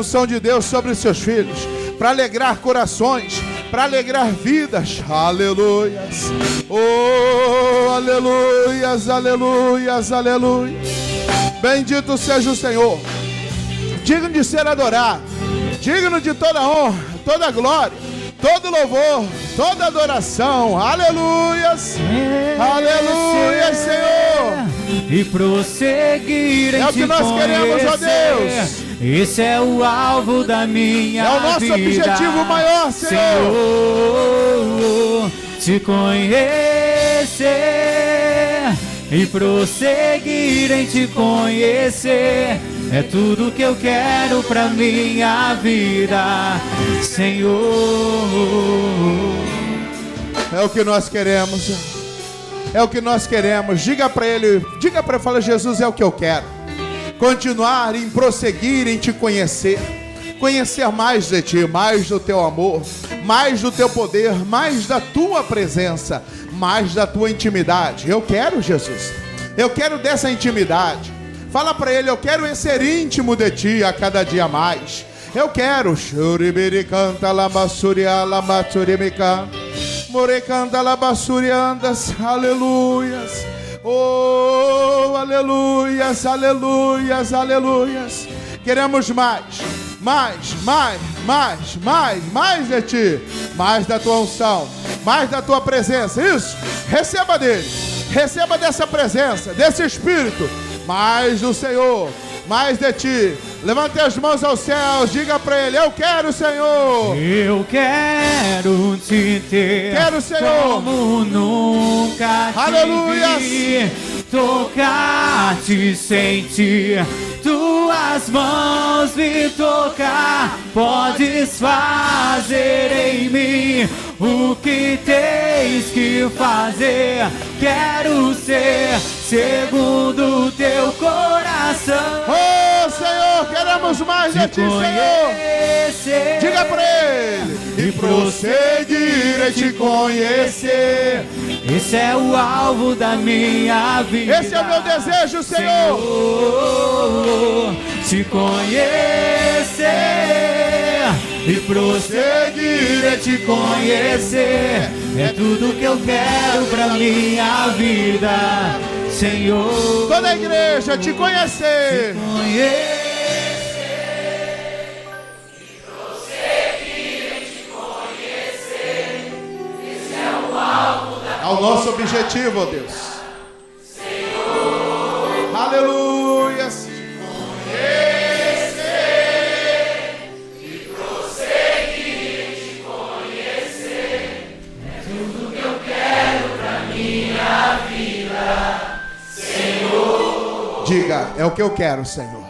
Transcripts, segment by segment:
unção de Deus sobre seus filhos, para alegrar corações, para alegrar vidas. Aleluias. Oh, aleluias, aleluias, aleluias. Bendito seja o Senhor, digno de ser adorado, digno de toda honra, toda glória, todo louvor, toda adoração. Aleluias, aleluias, Senhor. E prosseguir em é o que nós queremos, ó Deus. Esse é o alvo da minha vida. É o nosso objetivo maior, Senhor. Te conhecer e prosseguir em te conhecer é tudo que eu quero pra minha vida, Senhor. É o que nós queremos. É o que nós queremos. Diga para ele, fala: Jesus, é o que eu quero. Continuar em prosseguir em te conhecer. Conhecer mais de ti, mais do teu amor, mais do teu poder, mais da tua presença, mais da tua intimidade. Eu quero, Jesus. Eu quero dessa intimidade. Fala para ele: eu quero ser íntimo de ti a cada dia mais. Eu quero. Churibiricanta lamassuria lamatsurimica. Morecanda labassuriandas. Aleluias. Oh, aleluias, aleluias, aleluias. Queremos mais de ti, mais da tua unção, mais da tua presença. Isso, receba dele, receba dessa presença, desse Espírito, mais do Senhor, mais de ti. Levante as mãos aos céus, diga para ele: eu quero, Senhor. Eu quero te ter. Quero, Senhor, como nunca te vi. Tocar, te sentir, tuas mãos me tocar. Podes fazer em mim o que tens que fazer. Quero ser segundo o teu coração. Oh, Senhor, queremos mais de ti, Senhor. Diga para ele: e prosseguir em te conhecer. Esse é o alvo da minha vida. Esse é o meu desejo, Senhor. Te conhecer e prosseguir em te conhecer é tudo que eu quero pra minha vida, Senhor. Toda a igreja te conhecer. Te conhecer. É o nosso objetivo, ó Deus. Senhor. Aleluia. Conhecer e prosseguir em te conhecer é tudo que eu quero pra minha vida, Senhor. Diga: é o que eu quero, Senhor.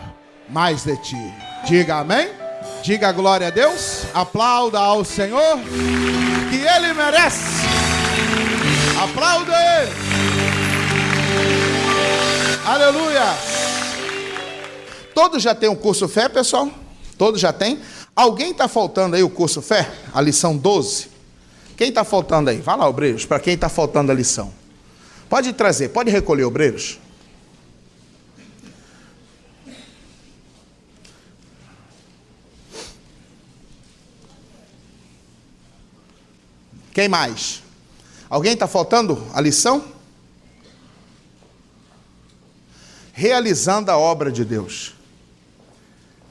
Mais de ti. Diga amém. Diga glória a Deus. Aplauda ao Senhor, que Ele merece. Aplauda ele. Aleluia. Todos já têm o curso Fé, pessoal? Todos já têm? Alguém está faltando aí o curso Fé? A lição 12? Quem está faltando aí? Vai lá, obreiros, para quem está faltando a lição. Pode trazer, pode recolher, obreiros. Quem mais? Alguém está faltando a lição? Realizando a obra de Deus.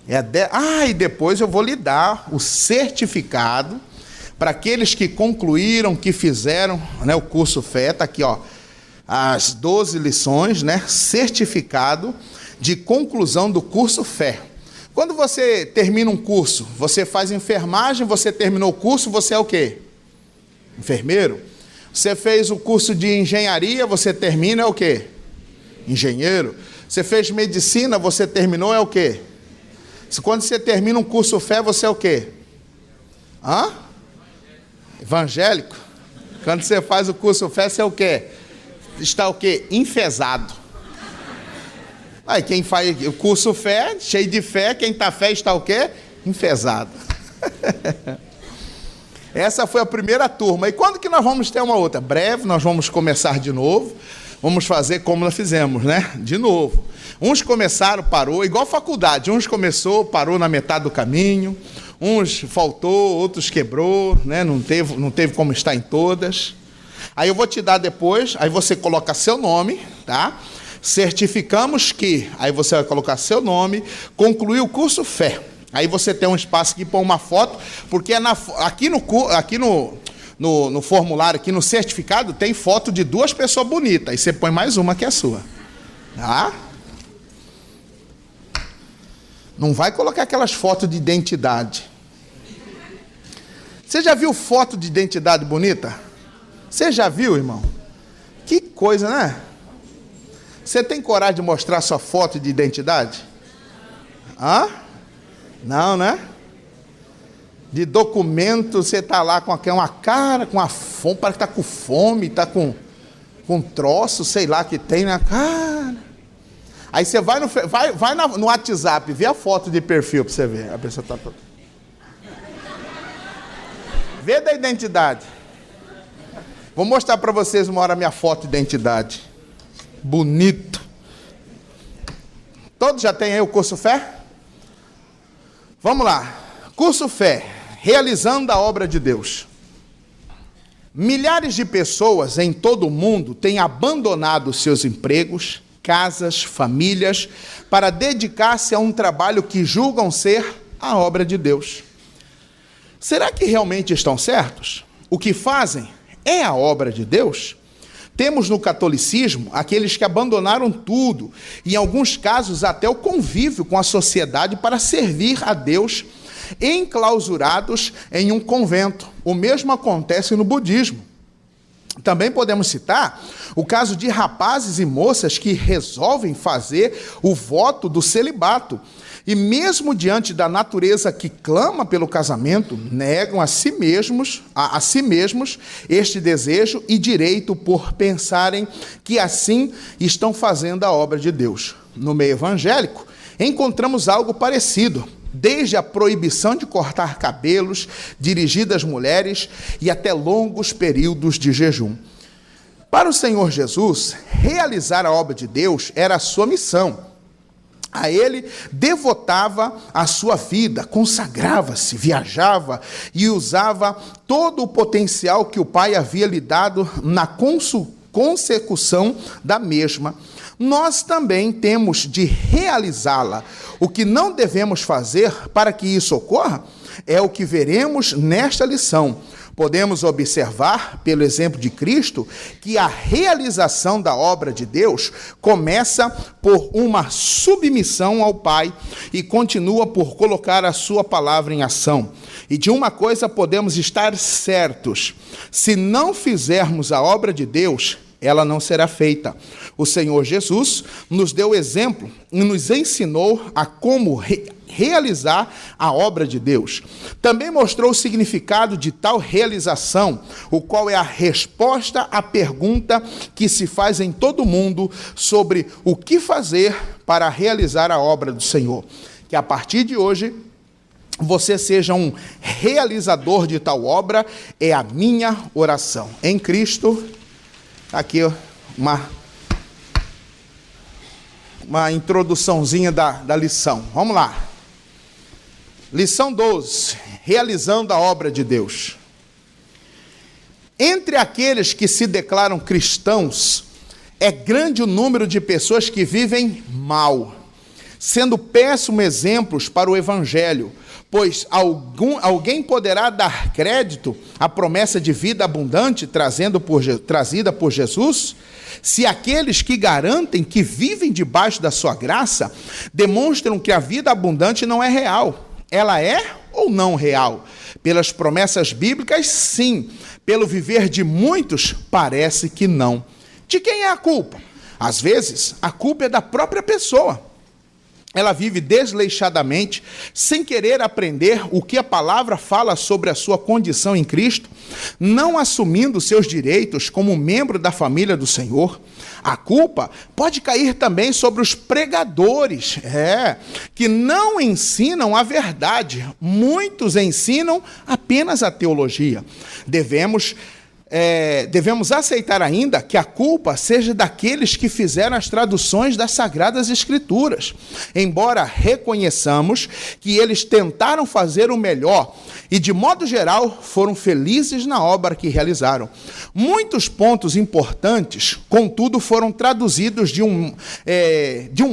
E depois eu vou lhe dar o certificado para aqueles que concluíram, que fizeram, né, o curso Fé. Está aqui, ó, as 12 lições, né, certificado de conclusão do curso Fé. Quando você termina um curso, você faz enfermagem, você terminou o curso, você é o quê? Enfermeiro. Você fez o curso de engenharia, você termina, é o quê? Engenheiro. Você fez medicina, você terminou, é o quê? Quando você termina um curso Fé, você é o quê? Hã? Evangélico. Quando você faz o curso Fé, você é o quê? Está o quê? Enfesado. Aí quem faz o curso Fé, cheio de fé, quem está fé está o quê? Enfesado. Essa foi a primeira turma. E quando que nós vamos ter uma outra? Breve, nós vamos começar de novo. vamos fazer como nós fizemos, né? De novo. Uns começaram, parou, igual faculdade. Uns começou, parou na metade do caminho. Uns faltou, outros quebrou, né? Não teve como estar em todas. Aí eu vou te dar depois, aí você coloca seu nome, tá? Certificamos que, aí você vai colocar seu nome, concluiu o curso Fé. Aí você tem um espaço aqui para uma foto, porque aqui no formulário, aqui no certificado, tem foto de 2 pessoas bonitas. Aí você põe mais uma que é a sua. Tá? Não vai colocar aquelas fotos de identidade. Você já viu foto de identidade bonita? Você já viu, irmão? Que coisa, né? Você tem coragem de mostrar sua foto de identidade? Hã? Não, né? De documento, você está lá com uma cara, com a fome, parece que está com fome, está com troço, sei lá, que tem na cara. Aí você vai no WhatsApp, vê a foto de perfil para você ver. A pessoa está toda... Vê da identidade. Vou mostrar para vocês uma hora a minha foto de identidade. Bonito. Todos já têm aí o curso Fé? Vamos lá. Curso Fé, realizando a obra de Deus. Milhares de pessoas em todo o mundo têm abandonado seus empregos, casas, famílias, para dedicar-se a um trabalho que julgam ser a obra de Deus. Será que realmente estão certos? O que fazem é a obra de Deus? Temos no catolicismo aqueles que abandonaram tudo, e em alguns casos até o convívio com a sociedade para servir a Deus, enclausurados em um convento. O mesmo acontece no budismo. Também podemos citar o caso de rapazes e moças que resolvem fazer o voto do celibato, e mesmo diante da natureza que clama pelo casamento, negam a si mesmos este desejo e direito por pensarem que assim estão fazendo a obra de Deus. No meio evangélico, encontramos algo parecido, desde a proibição de cortar cabelos, dirigida às mulheres, e até longos períodos de jejum. Para o Senhor Jesus, realizar a obra de Deus era a sua missão. A ele devotava a sua vida, consagrava-se, viajava e usava todo o potencial que o Pai havia lhe dado na consecução da mesma. Nós também temos de realizá-la. O que não devemos fazer para que isso ocorra é o que veremos nesta lição. Podemos observar, pelo exemplo de Cristo, que a realização da obra de Deus começa por uma submissão ao Pai e continua por colocar a sua palavra em ação. E de uma coisa podemos estar certos: se não fizermos a obra de Deus, ela não será feita. O Senhor Jesus nos deu exemplo e nos ensinou a como realizar a obra de Deus. Também mostrou o significado de tal realização, o qual é a resposta à pergunta que se faz em todo mundo sobre o que fazer para realizar a obra do Senhor. Que a partir de hoje você seja um realizador de tal obra, é a minha oração. Em Cristo, aqui uma introduçãozinha da lição. Vamos lá. Lição 12, realizando a obra de Deus. Entre aqueles que se declaram cristãos, é grande o número de pessoas que vivem mal, sendo péssimos exemplos para o Evangelho, pois alguém poderá dar crédito à promessa de vida abundante trazida por Jesus, se aqueles que garantem que vivem debaixo da sua graça demonstram que a vida abundante não é real. Ela é ou não real? Pelas promessas bíblicas, sim. Pelo viver de muitos, parece que não. De quem é a culpa? Às vezes, a culpa é da própria pessoa. Ela vive desleixadamente, sem querer aprender o que a palavra fala sobre a sua condição em Cristo, não assumindo seus direitos como membro da família do Senhor. A culpa pode cair também sobre os pregadores, que não ensinam a verdade. Muitos ensinam apenas a teologia. Devemos devemos aceitar ainda que a culpa seja daqueles que fizeram as traduções das Sagradas Escrituras, embora reconheçamos que eles tentaram fazer o melhor e, de modo geral, foram felizes na obra que realizaram. Muitos pontos importantes, contudo, foram traduzidos de um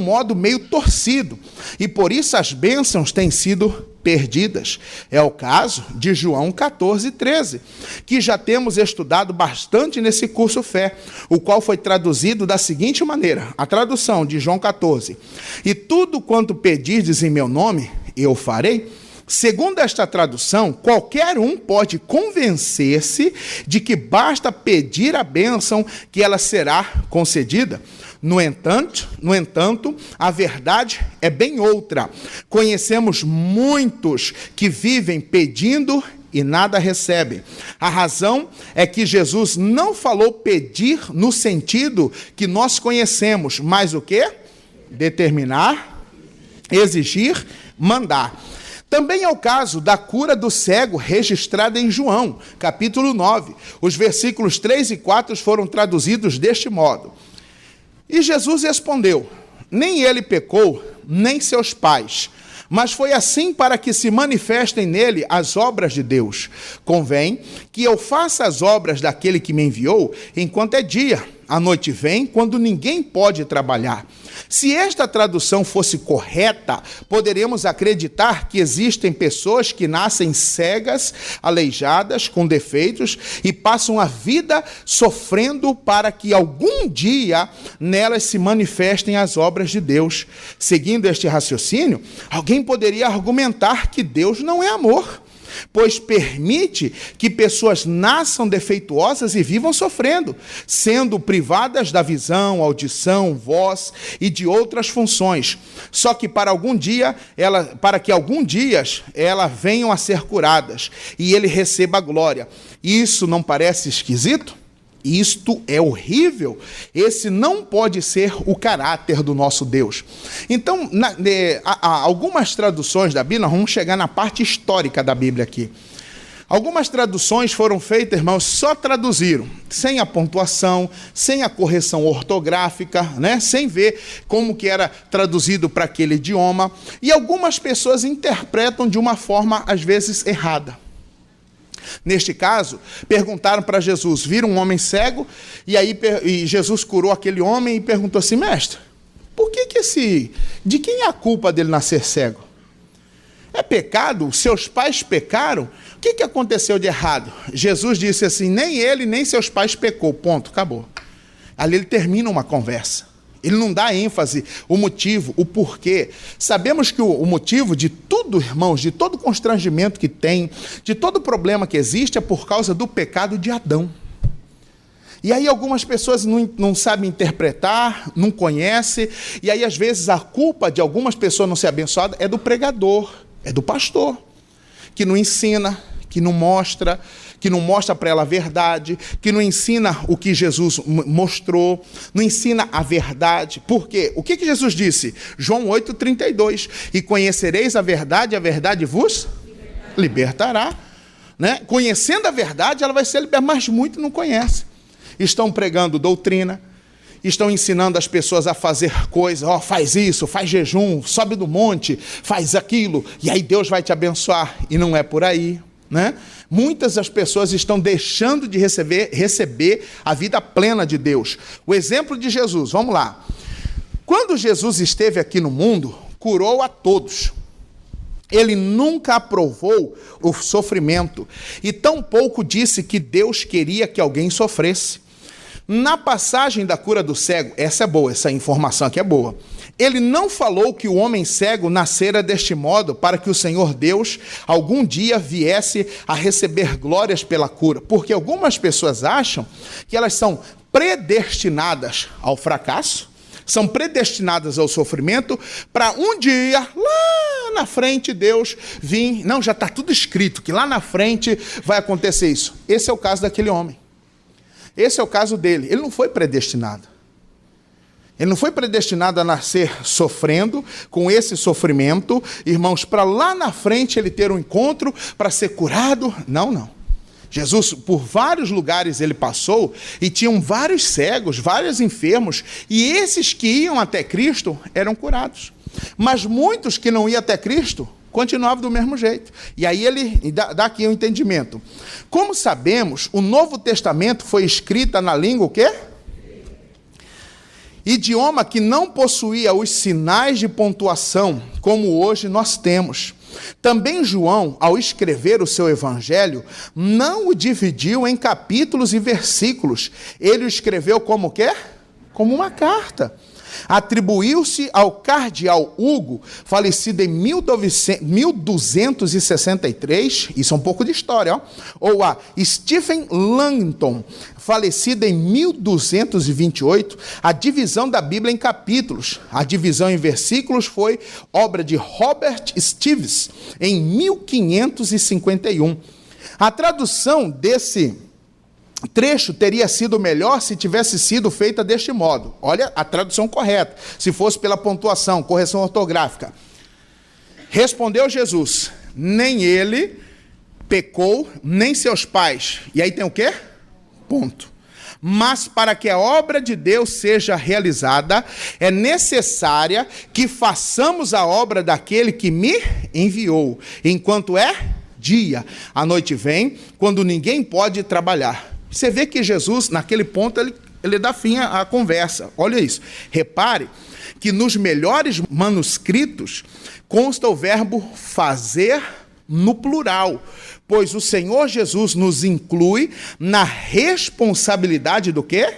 modo meio torcido, e por isso as bênçãos têm sido perdidas. É o caso de João 14:13, que já temos estudado bastante nesse curso Fé, o qual foi traduzido da seguinte maneira, a tradução de João 14: e tudo quanto pedirdes em meu nome, eu farei. Segundo esta tradução, qualquer um pode convencer-se de que basta pedir a bênção que ela será concedida. No entanto, a verdade é bem outra. Conhecemos muitos que vivem pedindo e nada recebem. A razão é que Jesus não falou pedir no sentido que nós conhecemos, mas o quê? Determinar, exigir, mandar. Também é o caso da cura do cego registrada em João, capítulo 9. Os versículos 3 e 4 foram traduzidos deste modo. E Jesus respondeu: nem ele pecou, nem seus pais, mas foi assim para que se manifestem nele as obras de Deus. Convém que eu faça as obras daquele que me enviou enquanto é dia. A noite vem quando ninguém pode trabalhar. Se esta tradução fosse correta, poderíamos acreditar que existem pessoas que nascem cegas, aleijadas, com defeitos e passam a vida sofrendo para que algum dia nelas se manifestem as obras de Deus. Seguindo este raciocínio, alguém poderia argumentar que Deus não é amor, pois permite que pessoas nasçam defeituosas e vivam sofrendo, sendo privadas da visão, audição, voz e de outras funções, só que para que algum dia elas venham a ser curadas e ele receba a glória. Isso não parece esquisito? Isto é horrível. Esse não pode ser o caráter do nosso Deus. Então, algumas traduções da Bíblia, vamos chegar na parte histórica da Bíblia aqui. Algumas traduções foram feitas, irmãos, só traduziram, sem a pontuação, sem a correção ortográfica, né? Sem ver como que era traduzido para aquele idioma. E algumas pessoas interpretam de uma forma, às vezes, errada. Neste caso, perguntaram para Jesus, viram um homem cego, e Jesus curou aquele homem e perguntou assim: mestre, de quem é a culpa dele nascer cego? É pecado? Seus pais pecaram? O que aconteceu de errado? Jesus disse assim: nem ele, nem seus pais pecou, ponto, acabou. Ali ele termina uma conversa. Ele não dá ênfase, o motivo, o porquê. Sabemos que o motivo de tudo, irmãos, de todo constrangimento que tem, de todo problema que existe, é por causa do pecado de Adão. E aí algumas pessoas não sabem interpretar, não conhecem, e aí às vezes a culpa de algumas pessoas não ser abençoadas é do pregador, é do pastor, que não ensina, que não mostra para ela a verdade, que não ensina o que Jesus mostrou, não ensina a verdade. Por quê? O que Jesus disse? João 8:32, e conhecereis a verdade vos libertará. Né? Conhecendo a verdade, ela vai ser liberta, mas muitos não conhecem. Estão pregando doutrina, estão ensinando as pessoas a fazer coisas, faz isso, faz jejum, sobe do monte, faz aquilo, e aí Deus vai te abençoar, e não é por aí. Né? Muitas das pessoas estão deixando de receber a vida plena de Deus. O exemplo de Jesus, vamos lá. Quando Jesus esteve aqui no mundo, curou a todos. Ele nunca aprovou o sofrimento e tampouco disse que Deus queria que alguém sofresse. Na passagem da cura do cego, essa é boa, essa informação aqui é boa. Ele não falou que o homem cego nascera deste modo para que o Senhor Deus algum dia viesse a receber glórias pela cura, porque algumas pessoas acham que elas são predestinadas ao fracasso, são predestinadas ao sofrimento, para um dia, lá na frente, Deus vir. Não, já está tudo escrito, que lá na frente vai acontecer isso. Esse é o caso daquele homem. Esse é o caso dele. Ele não foi predestinado. Ele não foi predestinado a nascer sofrendo, com esse sofrimento, irmãos, para lá na frente ele ter um encontro, para ser curado. Não, não. Jesus, por vários lugares ele passou e tinham vários cegos, vários enfermos, e esses que iam até Cristo eram curados. Mas muitos que não iam até Cristo continuavam do mesmo jeito. E aí ele dá aqui um entendimento. Como sabemos, o Novo Testamento foi escrito na língua o quê? Idioma que não possuía os sinais de pontuação, como hoje nós temos. Também João, ao escrever o seu evangelho, não o dividiu em capítulos e versículos. Ele o escreveu como o quê? Como uma carta. Atribuiu-se ao cardeal Hugo, falecido em 1263, isso é um pouco de história, ó, ou a Stephen Langton, falecido em 1228, a divisão da Bíblia em capítulos. A divisão em versículos foi obra de Robert Steves, em 1551. A tradução desse trecho teria sido melhor se tivesse sido feita deste modo. Olha a tradução correta, se fosse pela pontuação, correção ortográfica. Respondeu Jesus: nem ele pecou, nem seus pais. E aí tem o quê? Ponto. Mas para que a obra de Deus seja realizada, é necessária que façamos a obra daquele que me enviou, enquanto é dia. A noite vem, quando ninguém pode trabalhar. Você vê que Jesus, naquele ponto, ele dá fim à conversa. Olha isso. Repare que nos melhores manuscritos consta o verbo fazer no plural, pois o Senhor Jesus nos inclui na responsabilidade do quê?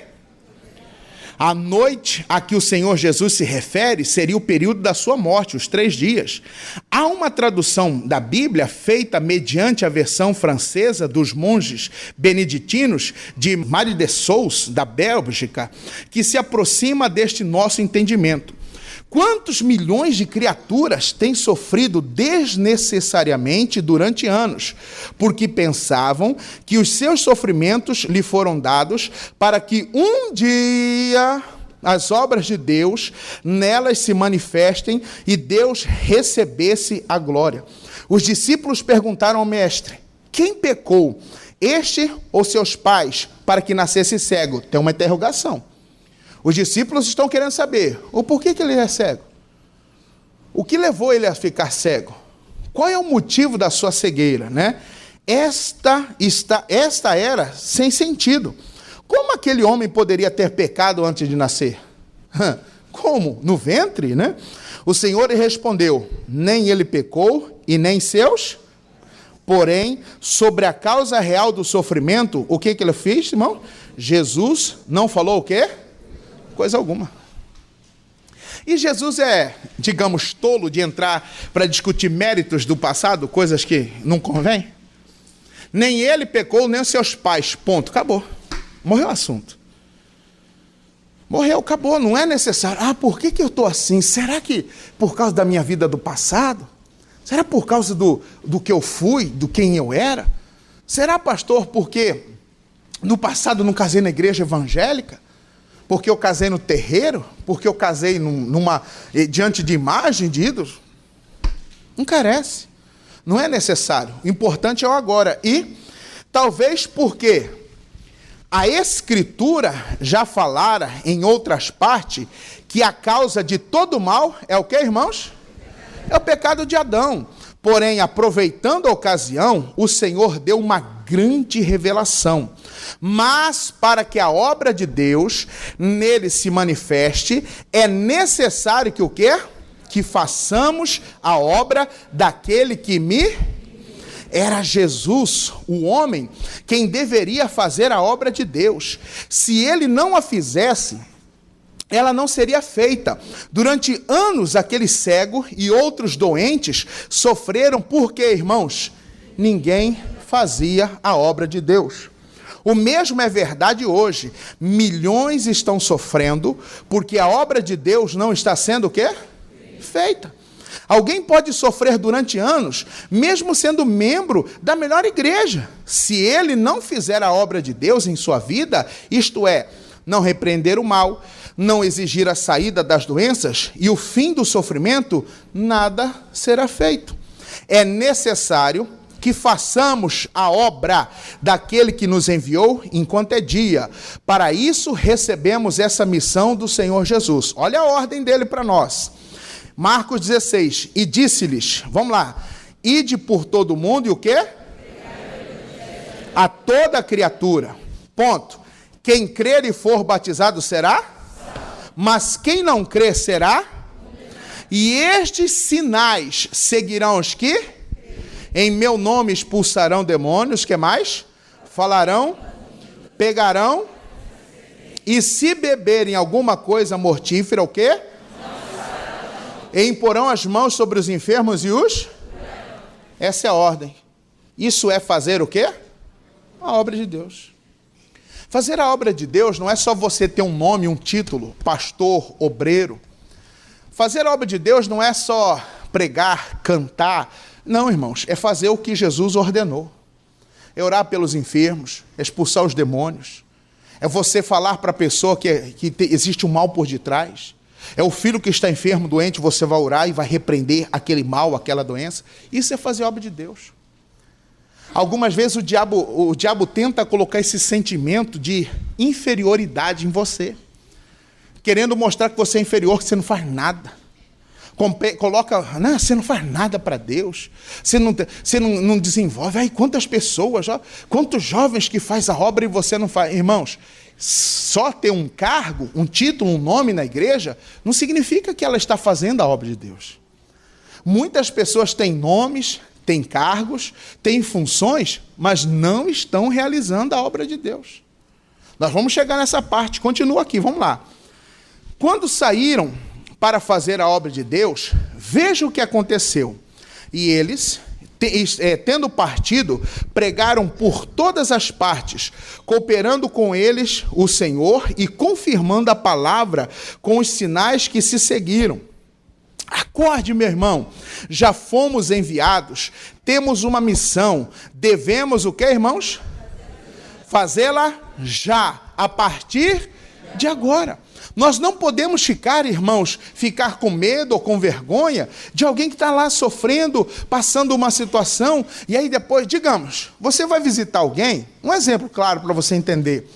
A noite a que o Senhor Jesus se refere seria o período da sua morte, os 3 dias. Há uma tradução da Bíblia feita mediante a versão francesa dos monges beneditinos de Marie de Souls, da Bélgica, que se aproxima deste nosso entendimento. Quantos milhões de criaturas têm sofrido desnecessariamente durante anos, porque pensavam que os seus sofrimentos lhe foram dados para que um dia as obras de Deus nelas se manifestem e Deus recebesse a glória. Os discípulos perguntaram ao mestre: quem pecou, este ou seus pais, para que nascesse cego? Tem uma interrogação. Os discípulos estão querendo saber o porquê que ele é cego. O que levou ele a ficar cego? Qual é o motivo da sua cegueira, né? Esta era sem sentido. Como aquele homem poderia ter pecado antes de nascer? Como? No ventre, né? O Senhor lhe respondeu: nem ele pecou e nem seus. Porém, sobre a causa real do sofrimento, o que ele fez, irmão? Jesus não falou o quê? Coisa alguma. E Jesus é, digamos, tolo de entrar para discutir méritos do passado, coisas que não convém? Nem ele pecou, nem os seus pais. Ponto. Acabou. Morreu o assunto. Morreu, acabou. Não é necessário. Ah, por que eu estou assim? Será que por causa da minha vida do passado? Será por causa do que eu fui, do quem eu era? Será, pastor, porque no passado não casei na igreja evangélica? Porque eu casei no terreiro? Porque eu casei diante de imagem, de ídolos? Não carece. Não é necessário. O importante é o agora. E talvez porque a Escritura já falara em outras partes que a causa de todo mal é o quê, irmãos? É o pecado de Adão. Porém, aproveitando a ocasião, o Senhor deu uma grande revelação. Mas, para que a obra de Deus nele se manifeste, é necessário que o quê? Que façamos a obra daquele que me... Era Jesus, o homem, quem deveria fazer a obra de Deus. Se ele não a fizesse, ela não seria feita. Durante anos, aquele cego e outros doentes sofreram porque, irmãos, ninguém fazia a obra de Deus. O mesmo é verdade hoje. Milhões estão sofrendo porque a obra de Deus não está sendo o quê? Feita. Alguém pode sofrer durante anos, mesmo sendo membro da melhor igreja. Se ele não fizer a obra de Deus em sua vida, isto é, não repreender o mal, não exigir a saída das doenças e o fim do sofrimento, nada será feito. É necessário que façamos a obra daquele que nos enviou enquanto é dia. Para isso recebemos essa missão do Senhor Jesus. Olha a ordem dele para nós. Marcos 16, e disse-lhes, vamos lá, ide por todo o mundo e o quê? A toda criatura. Ponto. Quem crer e for batizado será? Mas quem não crer será? E estes sinais seguirão os que? Em meu nome expulsarão demônios, que mais? Falarão, pegarão, e se beberem alguma coisa mortífera, o quê? E imporão as mãos sobre os enfermos e os? Essa é a ordem. Isso é fazer o quê? A obra de Deus. Fazer a obra de Deus não é só você ter um nome, um título, pastor, obreiro. Fazer a obra de Deus não é só pregar, cantar. Não, irmãos, é fazer o que Jesus ordenou. É orar pelos enfermos, é expulsar os demônios. É você falar para a pessoa que existe um mal por detrás. É o filho que está enfermo, doente, você vai orar e vai repreender aquele mal, aquela doença. Isso é fazer a obra de Deus. Algumas vezes o diabo tenta colocar esse sentimento de inferioridade em você, querendo mostrar que você é inferior, que você não faz nada. Coloca, não, você não faz nada para Deus, você não desenvolve. Aí quantas pessoas, quantos jovens que faz a obra e você não faz. Irmãos, só ter um cargo, um título, um nome na igreja, não significa que ela está fazendo a obra de Deus. Muitas pessoas têm nomes, têm cargos, têm funções, mas não estão realizando a obra de Deus. Nós vamos chegar nessa parte, continua aqui, vamos lá. Quando saíram para fazer a obra de Deus, veja o que aconteceu. E eles, tendo partido, pregaram por todas as partes, cooperando com eles o Senhor e confirmando a palavra com os sinais que se seguiram. Acorde, meu irmão, já fomos enviados, temos uma missão, devemos o que, irmãos? Fazê-la já, a partir de agora. Nós não podemos ficar com medo ou com vergonha de alguém que está lá sofrendo, passando uma situação, e aí depois, digamos, você vai visitar alguém, um exemplo claro para você entender,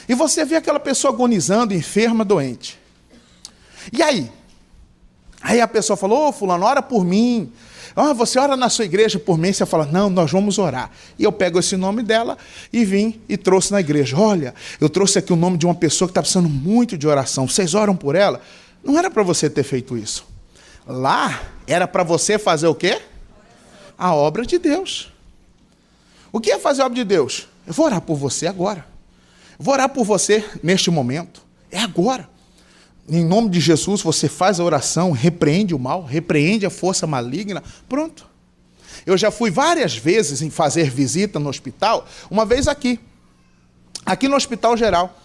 e você vê aquela pessoa agonizando, enferma, doente. E aí? Aí a pessoa falou, fulano, ora por mim. Você ora na sua igreja por mim? Você fala, não, nós vamos orar. E eu pego esse nome dela e vim e trouxe na igreja. Olha, eu trouxe aqui o nome de uma pessoa que está precisando muito de oração. Vocês oram por ela? Não era para você ter feito isso. Lá era para você fazer o quê? A obra de Deus. O que é fazer a obra de Deus? Eu vou orar por você agora. Eu vou orar por você neste momento. É agora. Em nome de Jesus, você faz a oração, repreende o mal, repreende a força maligna, pronto. Eu já fui várias vezes em fazer visita no hospital, uma vez aqui no Hospital Geral.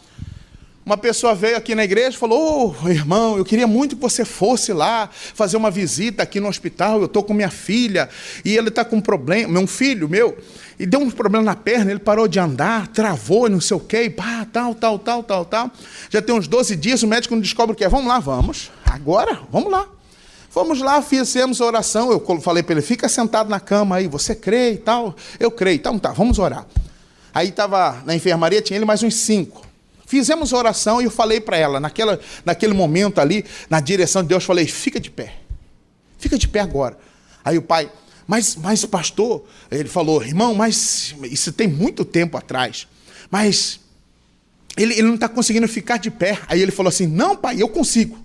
Uma pessoa veio aqui na igreja e falou, irmão, eu queria muito que você fosse lá fazer uma visita aqui no hospital, eu estou com minha filha, e ele está com um problema, um filho meu, e deu um problema na perna, ele parou de andar, travou, não sei o quê, tal. Já tem uns 12 dias, o médico não descobre o que é. Vamos lá, vamos. Agora, vamos lá. Fomos lá, fizemos a oração, eu falei para ele, fica sentado na cama aí, você crê e tal? Eu creio, então tá, vamos orar. Aí estava na enfermaria, tinha ele mais uns 5. Fizemos a oração e eu falei para ela, naquele momento ali, na direção de Deus, falei, fica de pé agora. Aí o pai, mas pastor, ele falou, irmão, mas isso tem muito tempo atrás, mas ele não está conseguindo ficar de pé. Aí ele falou assim, não pai, eu consigo.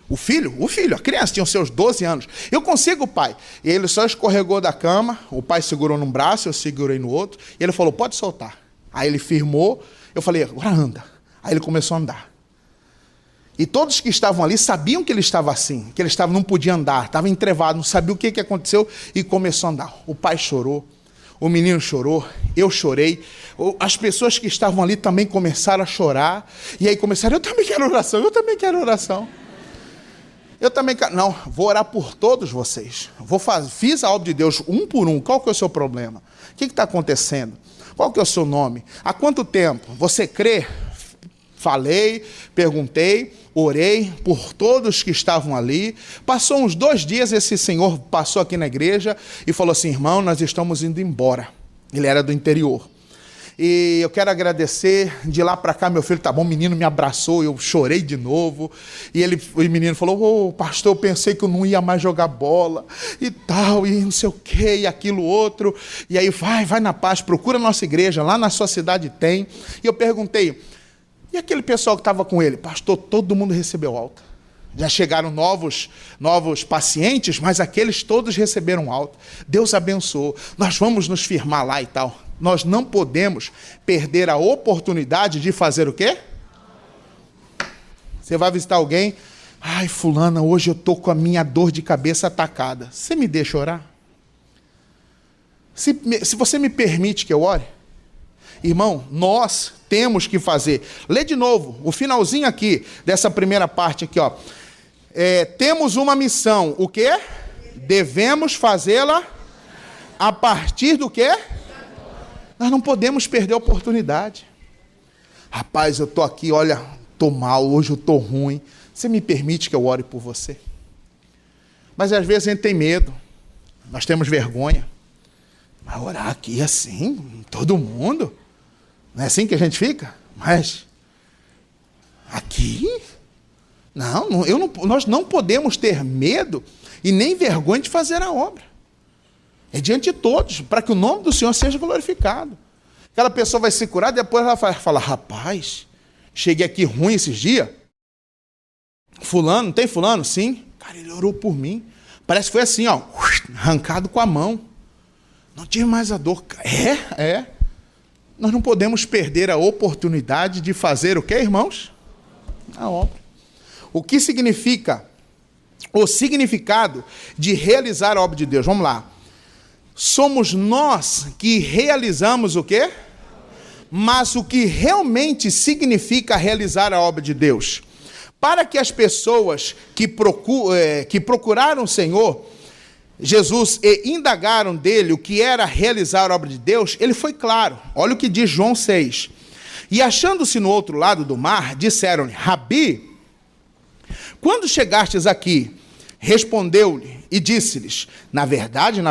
O filho, a criança tinha os seus 12 anos, eu consigo pai. E ele só escorregou da cama, o pai segurou num braço, eu segurei no outro, e ele falou, pode soltar. Aí ele firmou, eu falei, agora anda. Aí ele começou a andar. E todos que estavam ali sabiam que ele estava assim, que ele não podia andar, estava entrevado, não sabia o que aconteceu e começou a andar. O pai chorou, o menino chorou, eu chorei, as pessoas que estavam ali também começaram a chorar, e aí começaram, eu também quero oração. Não, vou orar por todos vocês. Fiz a obra de Deus um por um. Qual que é o seu problema? O que está acontecendo? Qual que é o seu nome? Há quanto tempo? Você crê? falei, perguntei, orei por todos que estavam ali. Passou uns 2 dias, esse senhor passou aqui na igreja e falou assim: irmão, nós estamos indo embora. Ele era do interior. E eu quero agradecer, de lá para cá meu filho tá bom, o menino me abraçou, eu chorei de novo, e o menino falou: pastor, eu pensei que eu não ia mais jogar bola, e tal, e não sei o que, e aquilo outro, e aí vai na paz, procura a nossa igreja, lá na sua cidade tem. E eu perguntei: e aquele pessoal que estava com ele? Pastor, todo mundo recebeu alta. Já chegaram novos pacientes, mas aqueles todos receberam alta. Deus abençoou. Nós vamos nos firmar lá e tal. Nós não podemos perder a oportunidade de fazer o quê? Você vai visitar alguém: ai, fulana, hoje eu estou com a minha dor de cabeça atacada. Você me deixa orar? Se você me permite que eu ore? Irmão, nós temos que fazer. Lê de novo, o finalzinho aqui, dessa primeira parte aqui, ó. Temos uma missão. O quê? Devemos fazê-la a partir do quê? Nós não podemos perder a oportunidade. Rapaz, eu estou aqui, olha, estou mal, hoje eu estou ruim. Você me permite que eu ore por você? Mas às vezes a gente tem medo, nós temos vergonha. Mas orar aqui assim, todo mundo? Não é assim que a gente fica? Mas aqui? Não, nós não podemos ter medo e nem vergonha de fazer a obra. É diante de todos, para que o nome do Senhor seja glorificado. Aquela pessoa vai se curar, depois ela vai falar: rapaz, cheguei aqui ruim esses dias. Fulano, não tem fulano? Sim. Cara, ele orou por mim. Parece que foi assim, ó, arrancado com a mão. Não tive mais a dor. É. Nós não podemos perder a oportunidade de fazer o quê, irmãos? A obra. O que significa? O significado de realizar a obra de Deus. Vamos lá. Somos nós que realizamos o quê? Mas o que realmente significa realizar a obra de Deus? Para que as pessoas que procuraram o Senhor Jesus e indagaram dele o que era realizar a obra de Deus, ele foi claro. Olha o que diz João 6. E achando-se no outro lado do mar, disseram-lhe: Rabi, quando chegastes aqui? Respondeu-lhe e disse-lhes: na verdade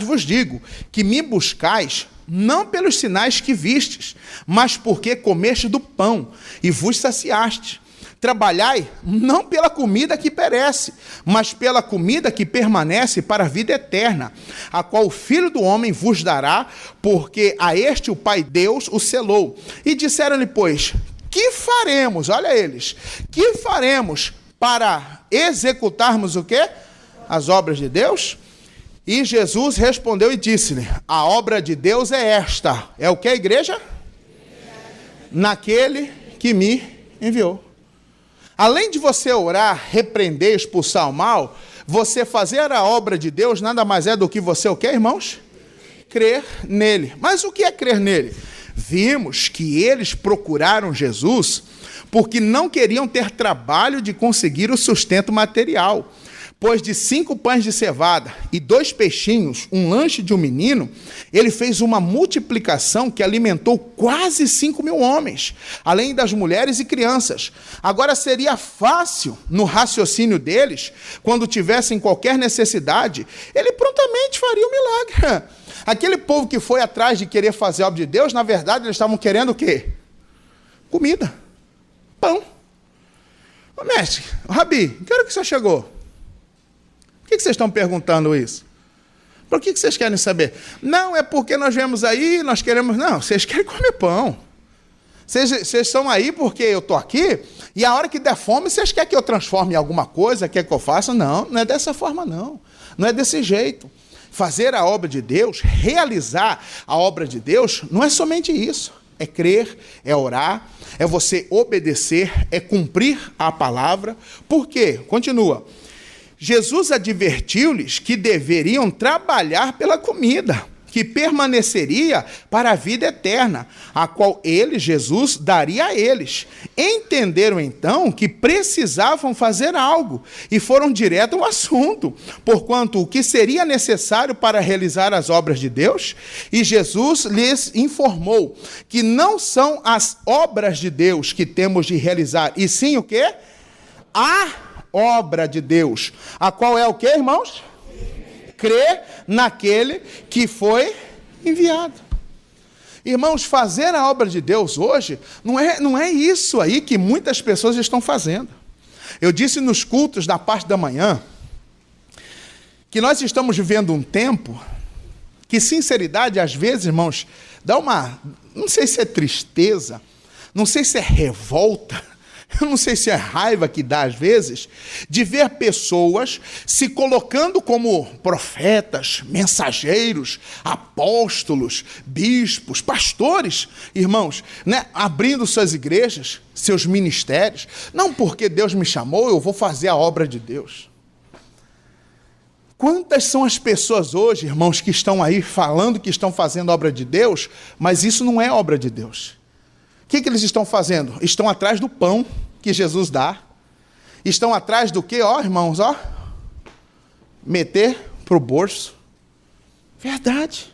vos digo, que me buscais, não pelos sinais que vistes, mas porque comeste do pão e vos saciaste. Trabalhai não pela comida que perece, mas pela comida que permanece para a vida eterna, a qual o Filho do Homem vos dará, porque a este o Pai Deus o selou. E disseram-lhe, pois, que faremos? Olha eles, que faremos para executarmos o quê? As obras de Deus? E Jesus respondeu e disse-lhe: a obra de Deus é esta. É o que, igreja? Naquele que me enviou. Além de você orar, repreender, expulsar o mal, você fazer a obra de Deus nada mais é do que você o quê, irmãos? Crer nele. Mas o que é crer nele? Vimos que eles procuraram Jesus porque não queriam ter trabalho de conseguir o sustento material. Pois de 5 pães de cevada e 2 peixinhos, um lanche de um menino, ele fez uma multiplicação que alimentou quase 5.000 homens, além das mulheres e crianças. Agora seria fácil, no raciocínio deles, quando tivessem qualquer necessidade, ele prontamente faria o milagre. Aquele povo que foi atrás de querer fazer a obra de Deus, na verdade, eles estavam querendo o quê? Comida, pão. Ô, mestre, Rabi, que hora que você chegou? Por que vocês estão perguntando isso? Por que vocês querem saber? Não, é porque nós viemos aí, nós queremos... Não, vocês querem comer pão. Vocês estão aí porque eu estou aqui, e a hora que der fome, vocês querem que eu transforme em alguma coisa, quer que eu faça? Não, não é dessa forma, não. Não é desse jeito. Fazer a obra de Deus, realizar a obra de Deus, não é somente isso. É crer, é orar, é você obedecer, é cumprir a palavra. Por quê? Continua. Jesus advertiu-lhes que deveriam trabalhar pela comida. que permaneceria para a vida eterna, a qual ele, Jesus, daria a eles. Entenderam então que precisavam fazer algo e foram direto ao assunto, porquanto o que seria necessário para realizar as obras de Deus, e Jesus lhes informou que não são as obras de Deus que temos de realizar, e sim o quê? A obra de Deus, a qual é o quê, irmãos? Crer naquele que foi enviado. Irmãos, fazer a obra de Deus hoje não é isso aí que muitas pessoas estão fazendo. Eu disse nos cultos da parte da manhã que nós estamos vivendo um tempo que, sinceridade, às vezes, irmãos, dá uma, não sei se é tristeza, não sei se é revolta, eu não sei se é raiva que dá às vezes, de ver pessoas se colocando como profetas, mensageiros, apóstolos, bispos, pastores, irmãos, né, abrindo suas igrejas, seus ministérios. Não porque Deus me chamou, eu vou fazer a obra de Deus. Quantas são as pessoas hoje, irmãos, que estão aí falando que estão fazendo a obra de Deus, mas isso não é obra de Deus. O que eles estão fazendo? Estão atrás do pão que Jesus dá. Estão atrás do quê? Ó, irmãos, ó. Meter para o bolso. Verdade.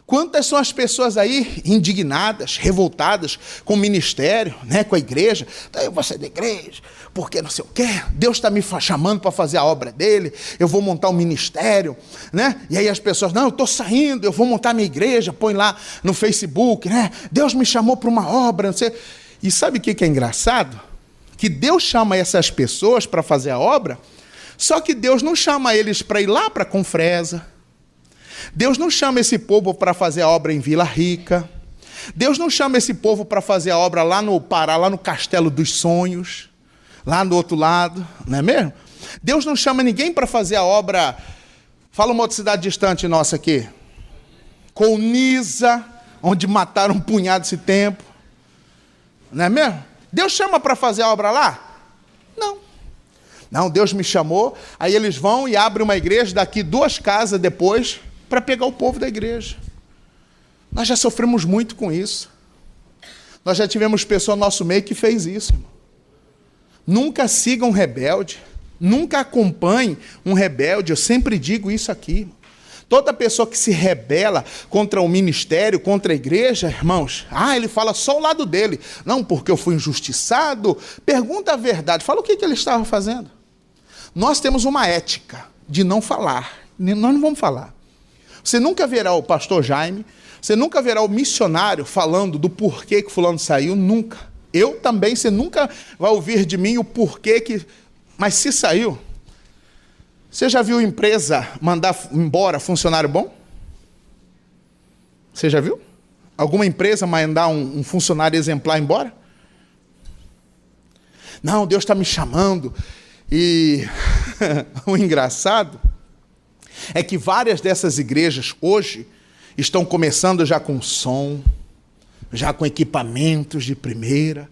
Quantas são as pessoas aí indignadas, revoltadas com o ministério, né, com a igreja? Então, eu vou sair da igreja, porque não sei o quê. Deus está me chamando para fazer a obra dele, eu vou montar um ministério, né? E aí as pessoas, não, eu estou saindo, eu vou montar minha igreja, põe lá no Facebook, né? Deus me chamou para uma obra, não sei. E sabe o que é engraçado? Que Deus chama essas pessoas para fazer a obra, só que Deus não chama eles para ir lá para a Confresa. Deus não chama esse povo para fazer a obra em Vila Rica. Deus não chama esse povo para fazer a obra lá no Pará, lá no Castelo dos Sonhos, lá do outro lado, não é mesmo? Deus não chama ninguém para fazer a obra, fala uma outra cidade distante nossa aqui, Colniza, onde mataram um punhado esse tempo, não é mesmo? Deus chama para fazer a obra lá? Não. Não, Deus me chamou, aí eles vão e abrem uma igreja daqui 2 casas depois, para pegar o povo da igreja. Nós já sofremos muito com isso. Nós já tivemos pessoa no nosso meio que fez isso, irmão. Nunca siga um rebelde, nunca acompanhe um rebelde, eu sempre digo isso aqui, irmão. Toda pessoa que se rebela contra o ministério, contra a igreja, irmãos, ele fala só o lado dele. Não, porque eu fui injustiçado. Pergunta a verdade, fala o que ele estava fazendo. Nós temos uma ética de não falar, nós não vamos falar. Você nunca verá o pastor Jaime, você nunca verá o missionário falando do porquê que fulano saiu, nunca. Eu também, você nunca vai ouvir de mim o porquê que... Mas se saiu, você já viu empresa mandar embora funcionário bom? Você já viu? Alguma empresa mandar um funcionário exemplar embora? Não, Deus está me chamando. E o engraçado é que várias dessas igrejas hoje estão começando já com som, já com equipamentos de primeira,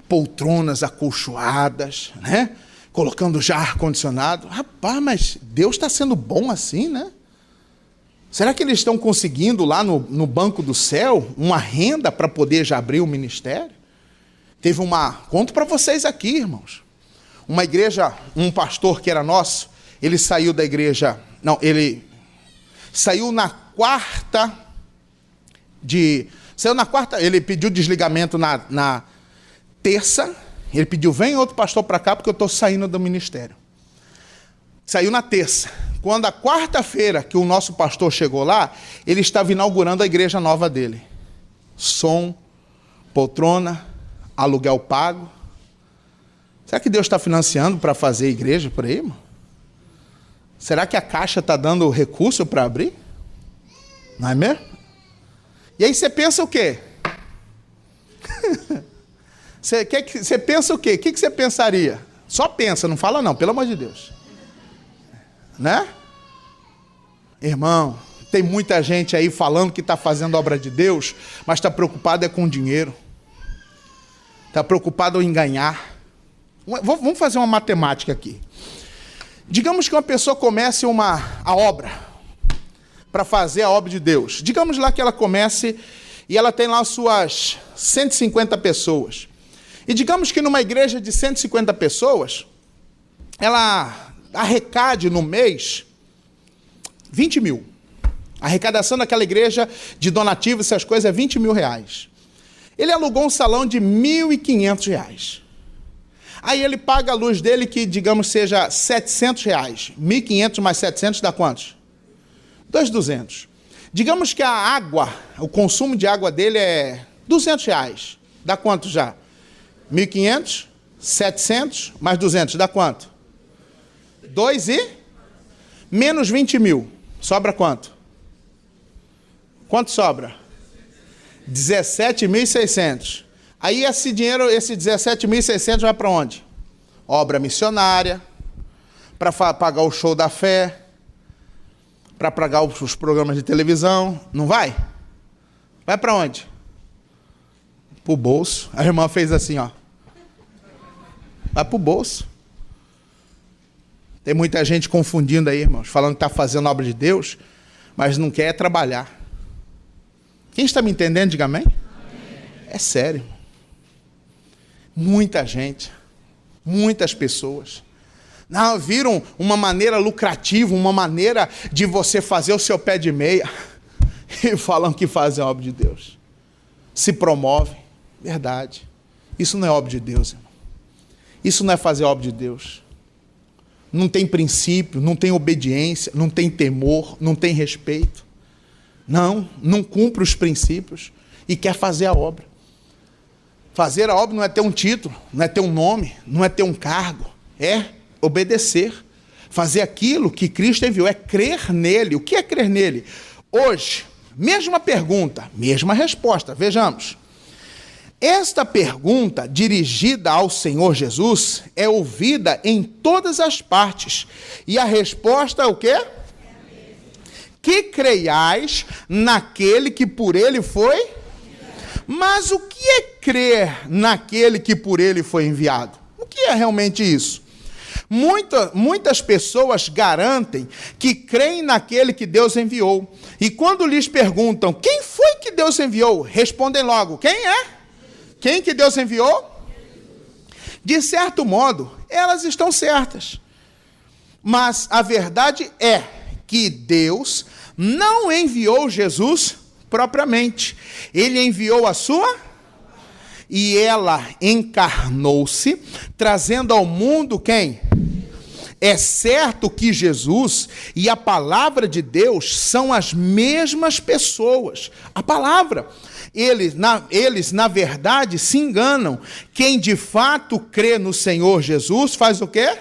poltronas acolchoadas, né? Colocando já ar-condicionado. Rapaz, mas Deus está sendo bom assim, né? Será que eles estão conseguindo lá no banco do céu uma renda para poder já abrir o ministério? Teve conto para vocês aqui, irmãos. Uma igreja, um pastor que era nosso, ele saiu da igreja... Não, ele saiu na quarta... ele pediu desligamento na terça. Ele pediu, vem outro pastor para cá, porque eu estou saindo do ministério. Saiu na terça. Quando a quarta-feira que o nosso pastor chegou lá, ele estava inaugurando a igreja nova dele. Som, poltrona, aluguel pago. Será que Deus está financiando para fazer igreja por aí, irmão? Será que a Caixa está dando recurso para abrir? Não é mesmo? E aí você pensa o quê? Você pensa o quê? O que você pensaria? Só pensa, não fala não, pelo amor de Deus. Né? Irmão, tem muita gente aí falando que está fazendo obra de Deus, mas está preocupado com dinheiro. Está preocupado em ganhar. Vamos fazer uma matemática aqui. Digamos que uma pessoa comece a obra para fazer a obra de Deus. Digamos lá que ela comece e ela tem lá suas 150 pessoas. E digamos que numa igreja de 150 pessoas, ela arrecade no mês 20 mil. A arrecadação daquela igreja de donativos, essas coisas, é 20 mil reais. Ele alugou um salão de 1.500 reais. Aí ele paga a luz dele, que digamos seja 700 reais. 1.500 mais 700 dá quantos? 2.200. Digamos que a água, o consumo de água dele é 200 reais. Dá quanto já? 1.500, 700 mais 200, dá quanto? 2 e menos 20 mil. Sobra quanto? Quanto sobra? 17.600. Aí esse dinheiro, esse 17.600 vai para onde? Obra missionária, para pagar o show da fé, para pagar os programas de televisão. Não vai? Vai para onde? Para o bolso. A irmã fez assim, ó. Vai para o bolso. Tem muita gente confundindo aí, irmãos, falando que está fazendo a obra de Deus, mas não quer trabalhar. Quem está me entendendo, diga amém? É sério. Muita gente, muitas pessoas, não, viram uma maneira lucrativa, uma maneira de você fazer o seu pé de meia, e falam que fazem a obra de Deus. Se promovem. Verdade. Isso não é obra de Deus, irmão. Isso não é fazer a obra de Deus. Não tem princípio, não tem obediência, não tem temor, não tem respeito. Não cumpre os princípios e quer fazer a obra. Fazer a obra não é ter um título, não é ter um nome, não é ter um cargo, é obedecer. Fazer aquilo que Cristo enviou, é crer nele. O que é crer nele? Hoje, mesma pergunta, mesma resposta. Vejamos. Esta pergunta, dirigida ao Senhor Jesus, é ouvida em todas as partes. E a resposta é o quê? Que creiais naquele que por ele foi? Mas o que é crer naquele que por ele foi enviado? O que é realmente isso? Muitas pessoas garantem que creem naquele que Deus enviou. E quando lhes perguntam, quem foi que Deus enviou? Respondem logo, quem é? Quem que Deus enviou? De certo modo, elas estão certas. Mas a verdade é que Deus não enviou Jesus propriamente. Ele enviou a sua, e ela encarnou-se, trazendo ao mundo quem? É certo que Jesus e a palavra de Deus são as mesmas pessoas. A palavra. Eles, na verdade, se enganam. Quem de fato crê no Senhor Jesus faz o quê?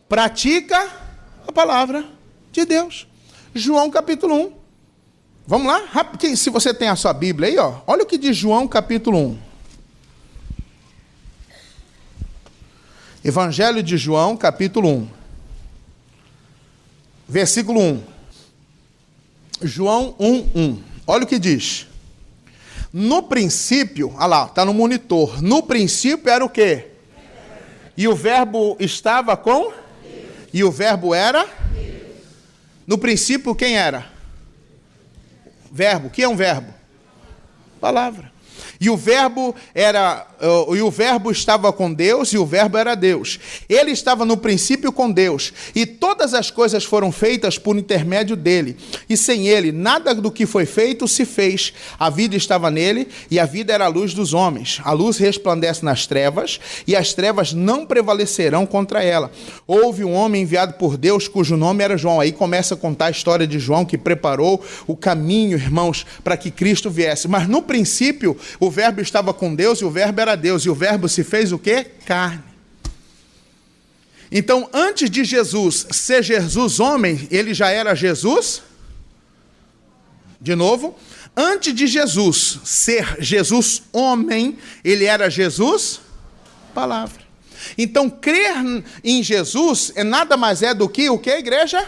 Pratica a palavra de Deus. João capítulo 1. Vamos lá? Rapidinho, se você tem a sua Bíblia aí, ó, olha o que diz João capítulo 1. Evangelho de João capítulo 1. Versículo 1. João 1:1. Olha o que diz. No princípio, olha lá, está no monitor. No princípio era o quê? E o verbo estava com? Deus. E o verbo era? Deus. No princípio quem era? Verbo. O que é um verbo? Palavra. E o verbo estava com Deus, e o verbo era Deus. Ele estava no princípio com Deus, e todas as coisas foram feitas por intermédio dele. E sem ele, nada do que foi feito se fez. A vida estava nele, e a vida era a luz dos homens. A luz resplandece nas trevas, e as trevas não prevalecerão contra ela. Houve um homem enviado por Deus, cujo nome era João. Aí começa a contar a história de João, que preparou o caminho, irmãos, para que Cristo viesse. Mas no princípio, o verbo estava com Deus, e o verbo era Deus, e o verbo se fez o quê? Carne. Então, antes de Jesus ser Jesus homem, ele já era Jesus? De novo, antes de Jesus ser Jesus homem, ele era Jesus palavra. Então, crer em Jesus nada mais é do que o que, igreja?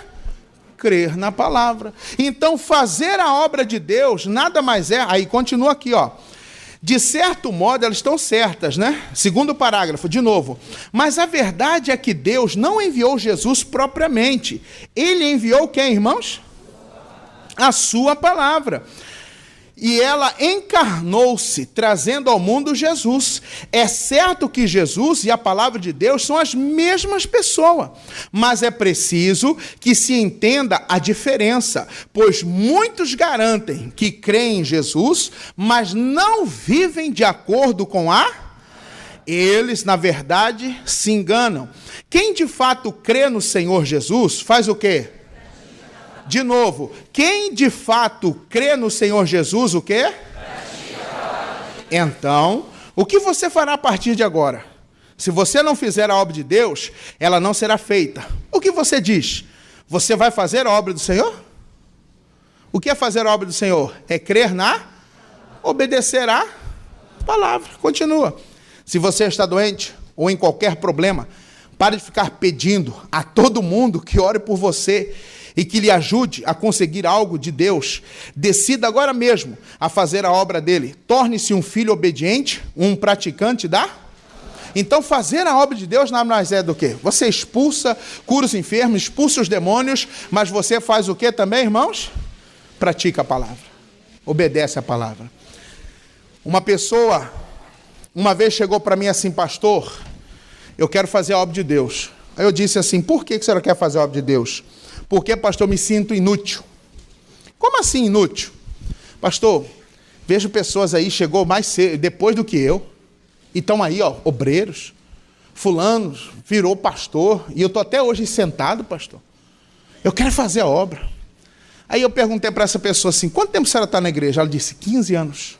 Crer na palavra. Então, fazer a obra de Deus nada mais é, aí continua aqui, ó. De certo modo, elas estão certas, né? Segundo parágrafo, de novo. Mas a verdade é que Deus não enviou Jesus propriamente. Ele enviou quem, irmãos? a sua palavra. E ela encarnou-se, trazendo ao mundo Jesus. É certo que Jesus e a palavra de Deus são as mesmas pessoas, mas é preciso que se entenda a diferença, pois muitos garantem que creem em Jesus, mas não vivem de acordo com eles, na verdade, se enganam. Quem de fato crê no Senhor Jesus, faz o quê? De novo, quem de fato crê no Senhor Jesus, o quê? Então, o que você fará a partir de agora? Se você não fizer a obra de Deus, ela não será feita. O que você diz? Você vai fazer a obra do Senhor? O que é fazer a obra do Senhor? É crer obedecer à palavra. Continua. Se você está doente ou em qualquer problema, pare de ficar pedindo a todo mundo que ore por você e que lhe ajude a conseguir algo de Deus. Decida agora mesmo a fazer a obra dele. Torne-se um filho obediente, um praticante da... Então, fazer a obra de Deus nada mais é do que? Você expulsa, cura os enfermos, expulsa os demônios, mas você faz o que também, irmãos? Pratica a palavra. Obedece a palavra. Uma pessoa, uma vez chegou para mim assim, pastor, eu quero fazer a obra de Deus. Aí eu disse assim, por que a senhora quer fazer a obra de Deus? Porque, pastor, eu me sinto inútil. Como assim inútil? Pastor, vejo pessoas aí, chegou mais cedo, depois do que eu, e estão aí, obreiros, fulanos, virou pastor, e eu estou até hoje sentado, pastor. Eu quero fazer a obra. Aí eu perguntei para essa pessoa assim, quanto tempo a senhora está na igreja? Ela disse, 15 anos.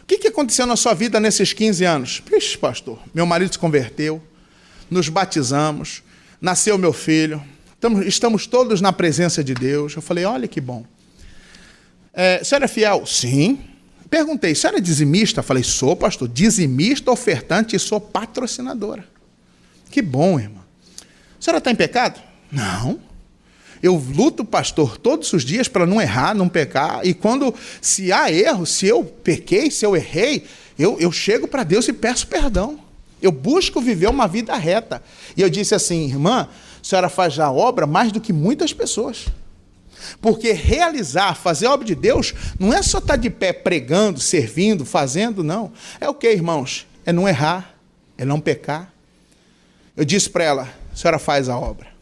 O que aconteceu na sua vida nesses 15 anos? Vixe, pastor, meu marido se converteu, nos batizamos, nasceu meu filho, estamos todos na presença de Deus. Eu falei, olha que bom. A senhora é fiel? Sim. Perguntei, a senhora é dizimista? Eu falei, sou, pastor, dizimista, ofertante e sou patrocinadora. Que bom, irmã. A senhora está em pecado? Não. Eu luto, pastor, todos os dias para não errar, não pecar. E se há erro, se eu pequei, se eu errei, eu chego para Deus e peço perdão. Eu busco viver uma vida reta. E eu disse assim, irmã, a senhora faz a obra mais do que muitas pessoas. Porque fazer a obra de Deus, não é só estar de pé pregando, servindo, fazendo, não. É o que, irmãos? É não errar, é não pecar. Eu disse para ela, a senhora faz a obra.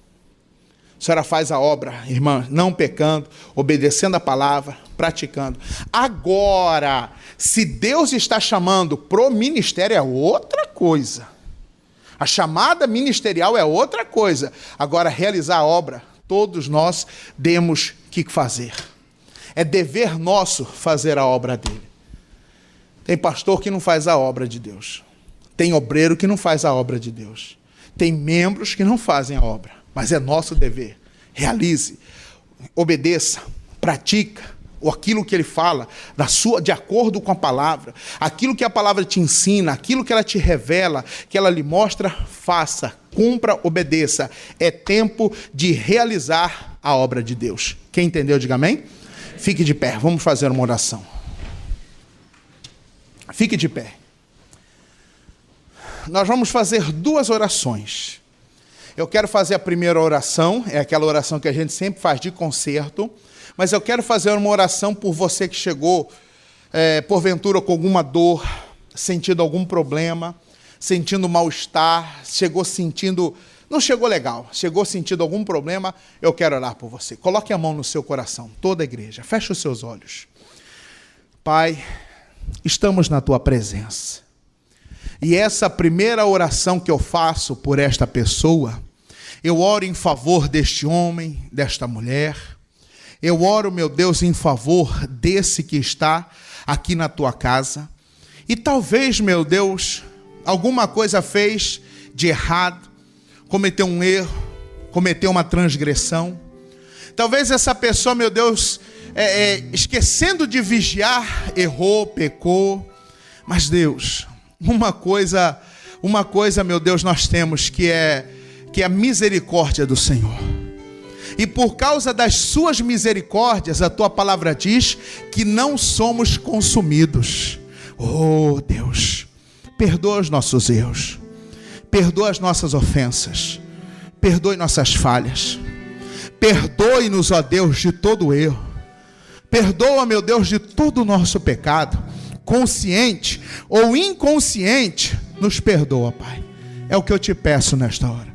A senhora faz a obra, irmã, não pecando, obedecendo a palavra, praticando. Agora, se Deus está chamando pro ministério, é outra coisa. A chamada ministerial é outra coisa. Agora, realizar a obra, todos nós temos que fazer. É dever nosso fazer a obra dele. Tem pastor que não faz a obra de Deus. Tem obreiro que não faz a obra de Deus. Tem membros que não fazem a obra. Mas é nosso dever. Realize, obedeça, pratica aquilo que ele fala, de acordo com a palavra, aquilo que a palavra te ensina, aquilo que ela te revela, que ela lhe mostra, faça, cumpra, obedeça. É tempo de realizar a obra de Deus. Quem entendeu, diga amém. Fique de pé, vamos fazer uma oração. Fique de pé. Nós vamos fazer 2 orações. Eu quero fazer a primeira oração, é aquela oração que a gente sempre faz de concerto, mas eu quero fazer uma oração por você que chegou, porventura, com alguma dor, sentindo algum problema, sentindo mal-estar, não chegou legal, chegou sentindo algum problema, eu quero orar por você. Coloque a mão no seu coração, toda a igreja, feche os seus olhos. Pai, estamos na tua presença. E essa primeira oração que eu faço por esta pessoa, eu oro em favor deste homem, desta mulher. Eu oro, meu Deus, em favor desse que está aqui na tua casa. E talvez, meu Deus, alguma coisa fez de errado, cometeu um erro, cometeu uma transgressão. Talvez essa pessoa, meu Deus, esquecendo de vigiar, errou, pecou. Mas Deus, uma coisa, meu Deus, nós temos que é a misericórdia do Senhor. E por causa das suas misericórdias, a tua palavra diz que não somos consumidos. Oh Deus, perdoa os nossos erros, perdoa as nossas ofensas, perdoe nossas falhas, Perdoe-nos, ó Deus, de todo erro. Perdoa, meu Deus, de todo o nosso pecado, consciente ou inconsciente, nos perdoa, Pai. É o que eu te peço nesta hora.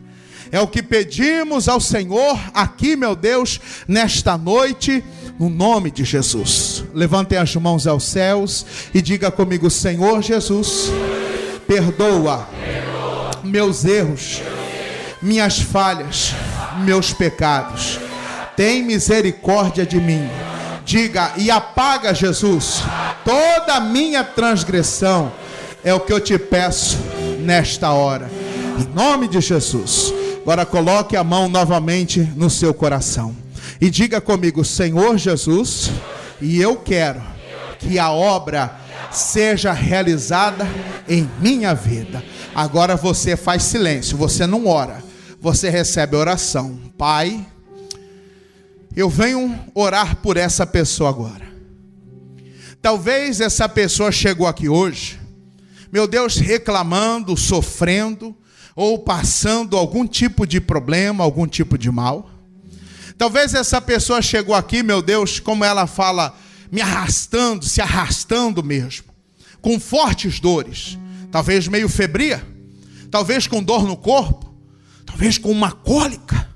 É o que pedimos ao Senhor aqui, meu Deus, nesta noite, no nome de Jesus. Levantem as mãos aos céus e diga comigo: Senhor Jesus, perdoa meus erros, minhas falhas, meus pecados. Tem misericórdia de mim. Diga: e apaga, Jesus, toda a minha transgressão. É o que eu te peço nesta hora, em nome de Jesus. Agora coloque a mão novamente no seu coração e diga comigo: Senhor Jesus, e eu quero que a obra seja realizada em minha vida. Agora você faz silêncio, você não ora, você recebe oração. Pai, eu venho orar por essa pessoa agora. Talvez essa pessoa chegou aqui hoje, meu Deus, reclamando, sofrendo, ou passando algum tipo de problema, algum tipo de mal. Talvez essa pessoa chegou aqui, meu Deus, como ela fala, me arrastando, se arrastando mesmo, com fortes dores, talvez meio febria, talvez com dor no corpo, talvez com uma cólica.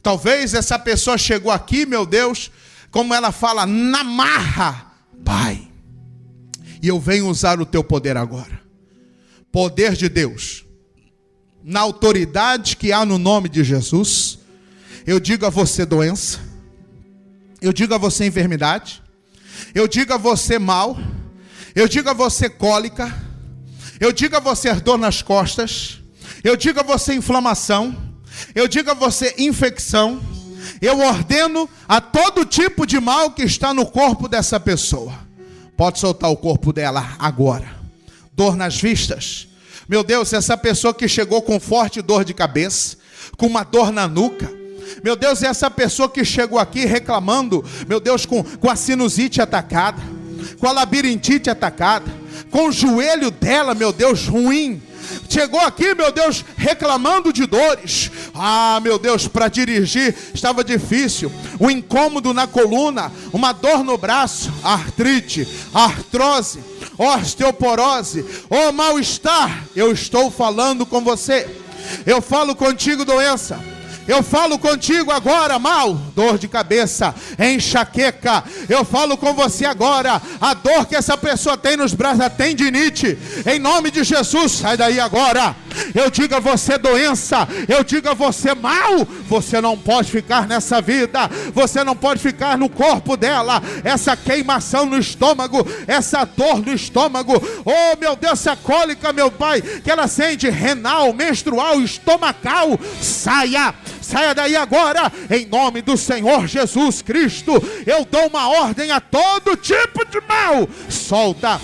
Talvez essa pessoa chegou aqui, meu Deus, como ela fala, na marra. Pai, e eu venho usar o teu poder agora. Poder de Deus, na autoridade que há no nome de Jesus. Eu digo a você doença, eu digo a você enfermidade, eu digo a você mal, eu digo a você cólica, eu digo a você dor nas costas, eu digo a você inflamação, eu digo a você infecção. Eu ordeno a todo tipo de mal que está no corpo dessa pessoa. Pode soltar o corpo dela agora. Dor nas vistas. Meu Deus, essa pessoa que chegou com forte dor de cabeça, com uma dor na nuca. Meu Deus, essa pessoa que chegou aqui reclamando, meu Deus, com a sinusite atacada, com a labirintite atacada, com o joelho dela, meu Deus, ruim. Chegou aqui, meu Deus, reclamando de dores. Ah, meu Deus, para dirigir estava difícil. Um incômodo na coluna, uma dor no braço, artrite, artrose, osteoporose, mal-estar. Eu estou falando com você. Eu falo contigo, doença. Eu falo contigo agora, mal, dor de cabeça, enxaqueca. Eu falo com você agora, a dor que essa pessoa tem nos braços, a tendinite. Em nome de Jesus, sai daí agora. Eu digo a você, doença, eu digo a você, mal, você não pode ficar nessa vida. Você não pode ficar no corpo dela. Essa queimação no estômago, essa dor no estômago. Oh, meu Deus, essa cólica, meu Pai, que ela sente renal, menstrual, estomacal. Saia daí agora, em nome do Senhor Jesus Cristo. Eu dou uma ordem a todo tipo de mal. Solta,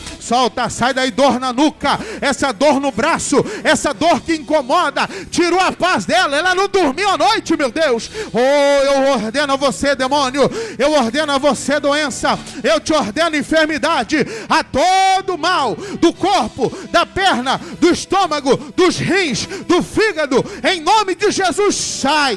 sai daí, dor na nuca, essa dor no braço, essa dor que incomoda, tirou a paz dela, ela não dormiu à noite, meu Deus. Oh, eu ordeno a você, demônio, eu ordeno a você, doença, eu te ordeno, enfermidade, a todo mal do corpo, da perna, do estômago, dos rins, do fígado, em nome de Jesus, sai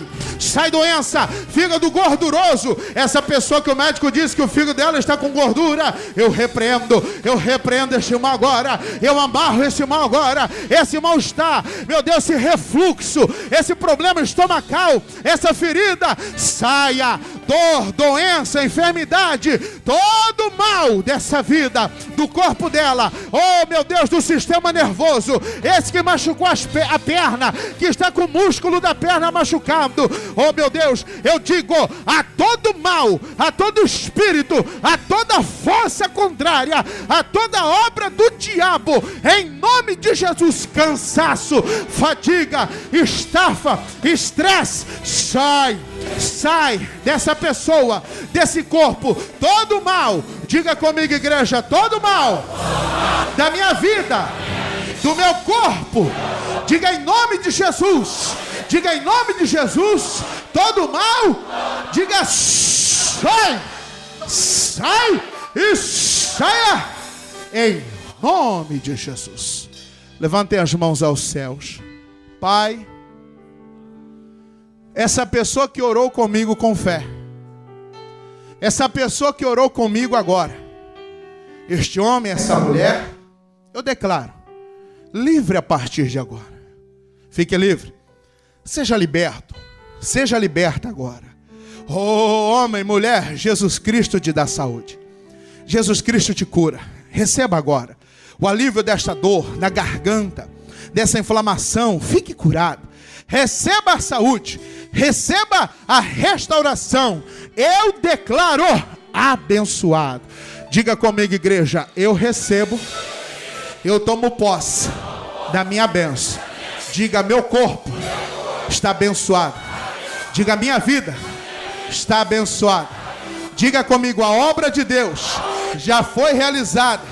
doença, fígado gorduroso, essa pessoa que o médico disse que o fígado dela está com gordura, eu repreendo esse mal agora, eu amarro esse mal agora, esse mal-estar, meu Deus, esse refluxo, esse problema estomacal, essa ferida, saia, dor, doença, enfermidade, todo mal dessa vida, do corpo dela, oh meu Deus, do sistema nervoso, esse que machucou a perna, que está com o músculo da perna machucado, oh meu Deus, eu digo a todo mal, a todo espírito, a toda força contrária, a toda obra do diabo, em nome de Jesus, cansaço, fadiga, estafa, estresse, sai dessa pessoa, desse corpo, todo mal, diga comigo, igreja, todo mal da minha vida, do meu corpo, diga em nome de Jesus, diga em nome de Jesus, todo mal, diga sai e saia, em nome de Jesus. Levantem as mãos aos céus. Pai, essa pessoa que orou comigo com fé, essa pessoa que orou comigo agora, este homem, essa mulher, eu declaro, livre a partir de agora. Fique livre. Seja liberto. Seja liberta agora. Oh, homem, mulher, Jesus Cristo te dá saúde. Jesus Cristo te cura. Receba agora o alívio desta dor na garganta, dessa inflamação. Fique curado. Receba a saúde. Receba a restauração. Eu declaro abençoado. Diga comigo, igreja, eu recebo, eu tomo posse da minha bênção. Diga, meu corpo está abençoado. Diga, minha vida está abençoada. Diga comigo, a obra de Deus já foi realizada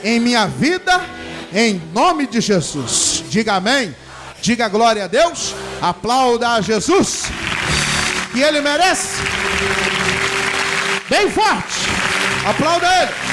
em minha vida, em nome de Jesus. Diga amém. Diga glória a Deus. Aplauda a Jesus, que Ele merece. Bem forte. Aplauda Ele.